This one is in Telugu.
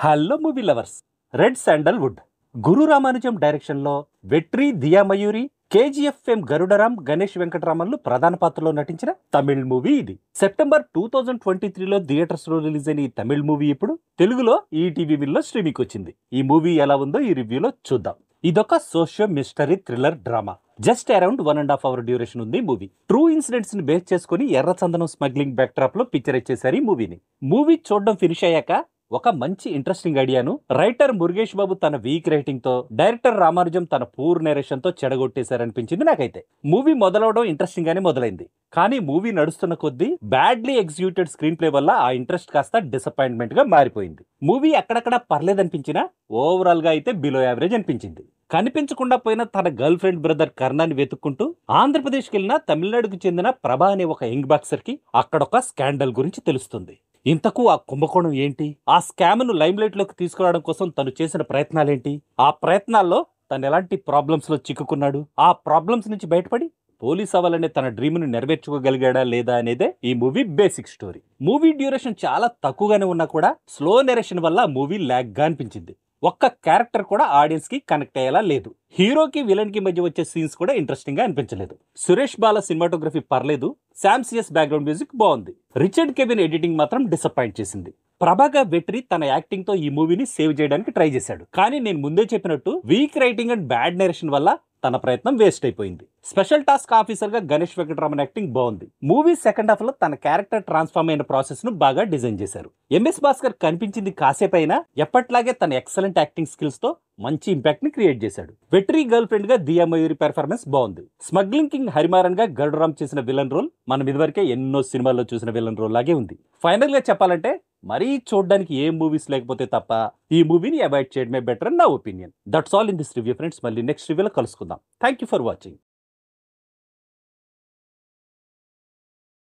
Hello movie lovers. Red sandalwood Guru Ramanujam డైరెక్షన్లో వెట్రి, దియా మయూరి, కేజీఎఫ్ ఫేమ్ గరుడరామ్, గణేష్ వెంకటరామన్లు ప్రధాన పాత్రలో నటించిన తమిళ్ మూవీ ఇది. సెప్టెంబర్ 2023లో థియేటర్స్ లో రిలీజ్ అయిన ఈ తమిళ్ మూవీ ఇప్పుడు తెలుగులో ఈటీవీ విన్ లో స్ట్రీమింగ్ వచ్చింది. ఈ మూవీ ఎలా ఉందో ఈ రివ్యూలో చూద్దాం. ఇదొక socio mystery thriller drama. Just around 1.5 hour duration ఉంది మూవీ. ట్రూ ఇన్సిడెంట్స్ ని బేస్ చేసుకుని ఎర్రచందనం స్మగ్లింగ్ బ్యాక్ డ్రాప్ లో పిక్చరైజ్ చేశారు ఈ మూవీని. మూవీ చూడడం ఫినిష్ అయ్యాక ఒక మంచి ఇంట్రెస్టింగ్ ఐడియాను రైటర్ మురుగేష్ బాబు తన వీక్ రైటింగ్ తో, డైరెక్టర్ రామానుజం తన పూర్ నేరేషన్ తో చెడగొట్టేశారనిపించింది నాకైతే. మూవీ మొదలవడం ఇంట్రెస్టింగ్ గానే మొదలైంది, కానీ మూవీ నడుస్తున్న కొద్దీ బ్యాడ్లీ ఎగ్జిక్యూటెడ్ స్క్రీన్ ప్లే వల్ల ఆ ఇంట్రెస్ట్ కాస్త డిసప్పాయింట్మెంట్ గా మారిపోయింది. మూవీ అక్కడక్కడ పర్లేదనిపించినా ఓవరాల్ గా అయితే బిలో యావరేజ్ అనిపించింది. కనిపించకుండా పోయిన తన గర్ల్ ఫ్రెండ్ బ్రదర్ కర్ణాన్ని వెతుక్కుంటూ ఆంధ్రప్రదేశ్కి వెళ్ళిన తమిళనాడుకు చెందిన ప్రభా అనే ఒక యంగ్ బాక్సర్ కి అక్కడొక స్కాండల్ గురించి తెలుస్తుంది. ఇంతకు ఆ కుంభకోణం ఏంటి, ఆ స్కామ్ ను లైమ్ లైట్ లోకి తీసుకురావడం కోసం తను చేసిన ప్రయత్నాలేంటి, ఆ ప్రయత్నాల్లో తను ఎలాంటి ప్రాబ్లమ్స్ లో చిక్కుకున్నాడు, ఆ ప్రాబ్లమ్స్ నుంచి బయటపడి పోలీస్ అవ్వాలనే తన డ్రీమ్ ను నెరవేర్చుకోగలిగాడా లేదా అనేదే ఈ movie basic story. Movie duration చాలా తక్కువగానే ఉన్నా కూడా స్లో నెరేషన్ వల్ల మూవీ ల్యాగ్ గా అనిపించింది. ఒక్క క్యారెక్టర్ కూడా ఆడియన్స్ కి కనెక్ట్ అయ్యేలా లేదు. హీరోకి విలన్ కి మధ్య వచ్చే సీన్స్ కూడా ఇంట్రెస్టింగ్ గా అనిపించలేదు. సురేష్ బాల సినిమాటోగ్రఫీ పర్లేదు, శామ్ సిఎస్ బ్యాక్గ్రౌండ్ మ్యూజిక్ బాగుంది. రిచర్డ్ కెవిన్ ఎడిటింగ్ మాత్రం డిసప్పాయింట్ చేసింది. ప్రభాగా వెట్రి తన యాక్టింగ్ తో ఈ మూవీని సేవ్ చేయడానికి ట్రై చేశాడు, కానీ నేను ముందే చెప్పినట్టు week writing and bad narration వల్ల తన ప్రయత్నం వేస్ట్ అయిపోయింది. స్పెషల్ టాస్క్ ఆఫీసర్ గా గణేష్ వెంకటరామన్ యాక్టింగ్ బాగుంది. మూవీ సెకండ్ హాఫ్ లో తన క్యారెక్టర్ ట్రాన్స్ఫార్మ్ అయిన ప్రాసెస్ ను బాగా డిజైన్ చేశారు. ఎంఎస్ భాస్కర్ కనిపించింది కాసేపైనా ఎప్పట్లాగే తన ఎక్సలెంట్ యాక్టింగ్ స్కిల్స్ తో మంచి ఇంపాక్ట్ ని క్రియేట్ చేశాడు. వెట్రి గర్ల్ ఫ్రెండ్ గా దియా మయూరి పెర్ఫార్మెన్స్ బాగుంది. స్మగ్లింగ్ కింగ్ హరిమారన్ గా గరుడరామ్ చేసిన విలన్ రోల్ మనం ఇదివరకే ఎన్నో సినిమాల్లో చూసిన విలన్ రోల్ లాగే ఉంది. ఫైనల్ గా చెప్పాలంటే మరీ చూడడానికి ఏ మూవీస్ లేకపోతే తప్ప ఈ మూవీని అవాయిడ్ చేయడమే బెటర్ అని నా opinion. That's all in this review friends. మళ్ళీ నెక్స్ట్ రివ్యూలో కలుసుకుందాం. Thank you for watching.